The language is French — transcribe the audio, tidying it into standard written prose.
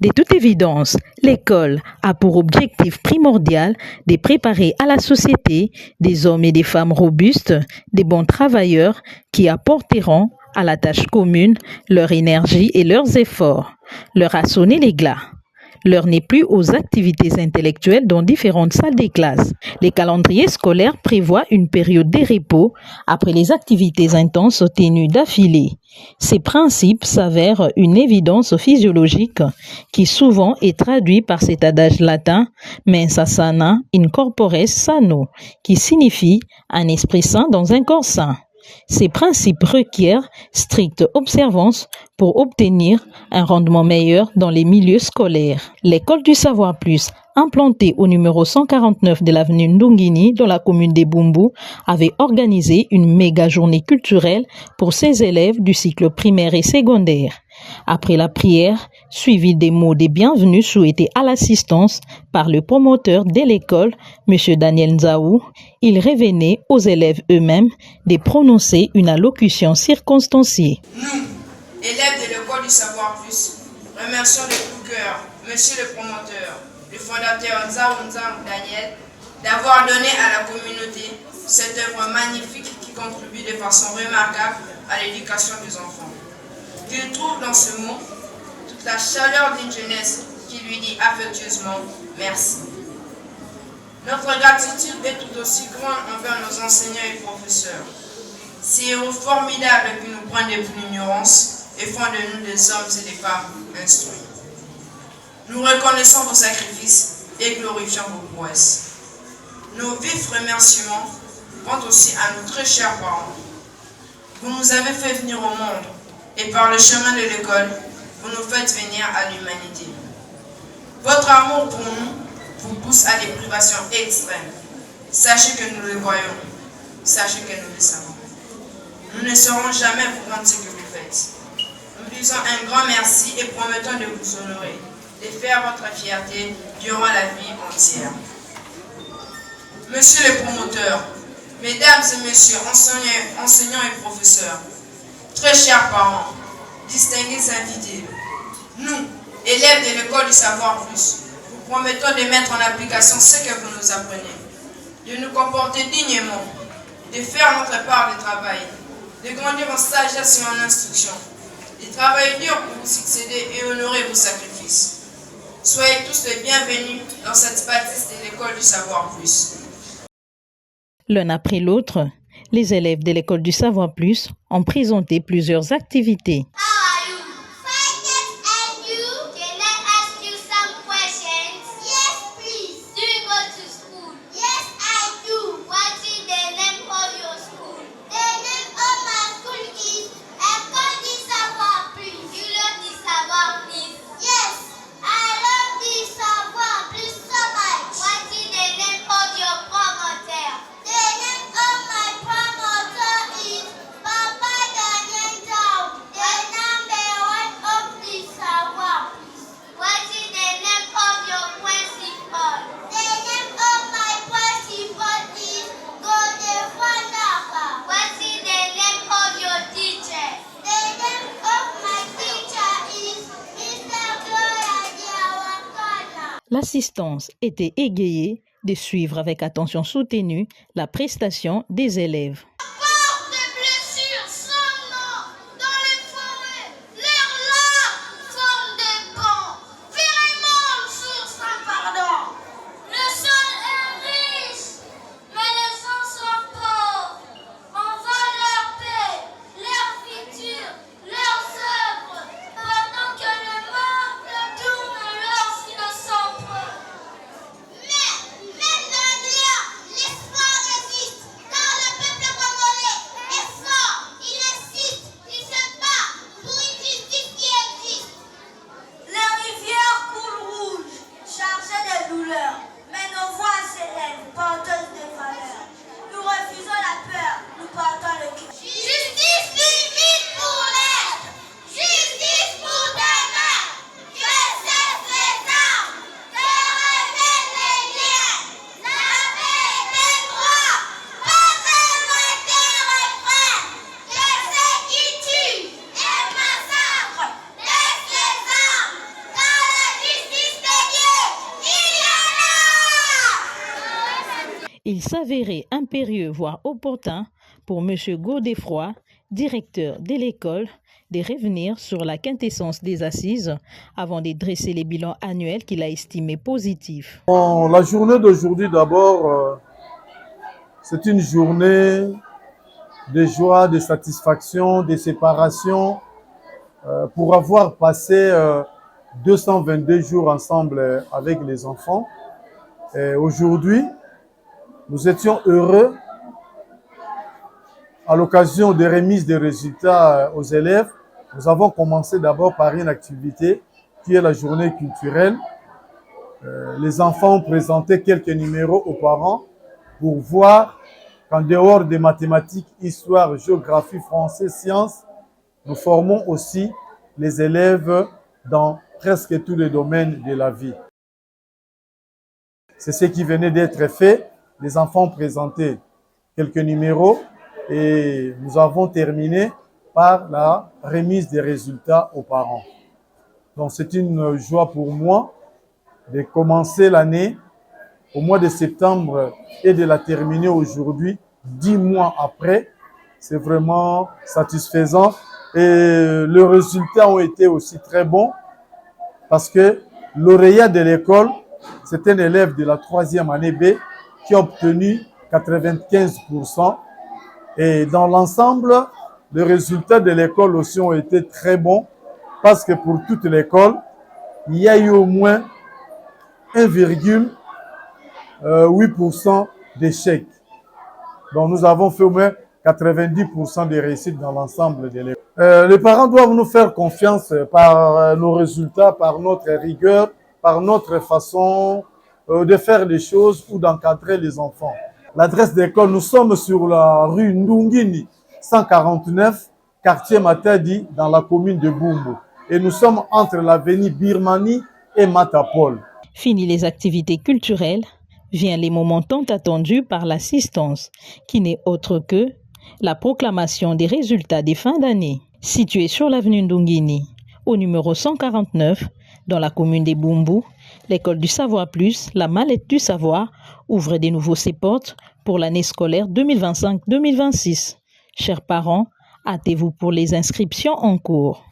De toute évidence, l'école a pour objectif primordial de préparer à la société des hommes et des femmes robustes, des bons travailleurs qui apporteront à la tâche commune leur énergie et leurs efforts. Leur a sonné les glas. L'heure n'est plus aux activités intellectuelles dans différentes salles des classes. Les calendriers scolaires prévoient une période de repos après les activités intenses tenues d'affilée. Ces principes s'avèrent une évidence physiologique qui souvent est traduit par cet adage latin « mensa sana in corpore sano » qui signifie « un esprit sain dans un corps sain ». Ces principes requièrent stricte observance pour obtenir un rendement meilleur dans les milieux scolaires. L'école du Savoir Plus, implantée au numéro 149 de l'avenue Ndungini dans la commune des Bumbu, avait organisé une méga journée culturelle pour ses élèves du cycle primaire et secondaire. Après la prière, suivi des mots de bienvenue souhaités à l'assistance par le promoteur de l'école, M. Daniel Nzaou, il revenait aux élèves eux-mêmes de prononcer une allocution circonstanciée. Nous, élèves de l'école du Savoir Plus, remercions de tout cœur M. le promoteur, le fondateur Nzaou Daniel, d'avoir donné à la communauté cette œuvre magnifique qui contribue de façon remarquable à l'éducation des enfants. Il trouve dans ce mot toute la chaleur d'une jeunesse qui lui dit affectueusement merci. Notre gratitude est tout aussi grande envers nos enseignants et professeurs. Ces héros formidables qui nous prennent de l'ignorance et font de nous des hommes et des femmes instruits. Nous reconnaissons vos sacrifices et glorifions vos prouesses. Nos vifs remerciements vont aussi à nos très chers parents. Vous nous avez fait venir au monde et par le chemin de l'école, vous nous faites venir à l'humanité. Votre amour pour nous vous pousse à des privations extrêmes. Sachez que nous le voyons, sachez que nous le savons. Nous ne saurons jamais vous rendre ce que vous faites. Nous disons un grand merci et promettons de vous honorer, de faire votre fierté durant la vie entière. Monsieur le promoteur, mesdames et messieurs enseignants et professeurs, très chers parents, distingués invités, nous, élèves de l'école du Savoir Plus, vous promettons de mettre en application ce que vous nous apprenez, de nous comporter dignement, de faire notre part de travail, de grandir en sagesse et en instruction, de travailler dur pour vous succéder et honorer vos sacrifices. Soyez tous les bienvenus dans cette bâtisse de l'école du Savoir Plus. L'un après l'autre, les élèves de l'école du Savoir Plus ont présenté plusieurs activités. L'assistance était égayée de suivre avec attention soutenue la prestation des élèves. Il s'avérait impérieux, voire opportun, pour M. Godefroy, directeur de l'école, de revenir sur la quintessence des assises avant de dresser les bilans annuels qu'il a estimés positifs. Bon, la journée d'aujourd'hui, d'abord, c'est une journée de joie, de satisfaction, de séparation, pour avoir passé 222 jours ensemble avec les enfants. Aujourd'hui, nous étions heureux à l'occasion des remises des résultats aux élèves. Nous avons commencé d'abord par une activité qui est la journée culturelle. Les enfants ont présenté quelques numéros aux parents pour voir qu'en dehors des mathématiques, histoire, géographie, français, sciences, nous formons aussi les élèves dans presque tous les domaines de la vie. C'est ce qui venait d'être fait. Les enfants ont présenté quelques numéros et nous avons terminé par la remise des résultats aux parents. Donc c'est une joie pour moi de commencer l'année au mois de septembre et de la terminer aujourd'hui, 10 mois après. C'est vraiment satisfaisant et les résultats ont été aussi très bons parce que lauréat de l'école, c'est un élève de la 3e année B qui a obtenu 95%. Et dans l'ensemble, les résultats de l'école aussi ont été très bons parce que pour toute l'école, il y a eu au moins 1,8% d'échecs. Donc nous avons fait au moins 90% de réussites dans l'ensemble de l'école. Les parents doivent nous faire confiance par nos résultats, par notre rigueur, par notre façon de faire les choses ou d'encadrer les enfants. L'adresse d'école, nous sommes sur la rue Ndungini, 149, quartier Matadi, dans la commune de Bumbu. Et nous sommes entre l'avenue Birmanie et Matapol. Fini les activités culturelles, vient les moments tant attendus par l'assistance, qui n'est autre que la proclamation des résultats des fins d'année. Située sur l'avenue Ndungini, au numéro 149, dans la commune des Bumbu, l'école du Savoir Plus, la mallette du savoir, ouvre de nouveau ses portes pour l'année scolaire 2025-2026. Chers parents, hâtez-vous pour les inscriptions en cours.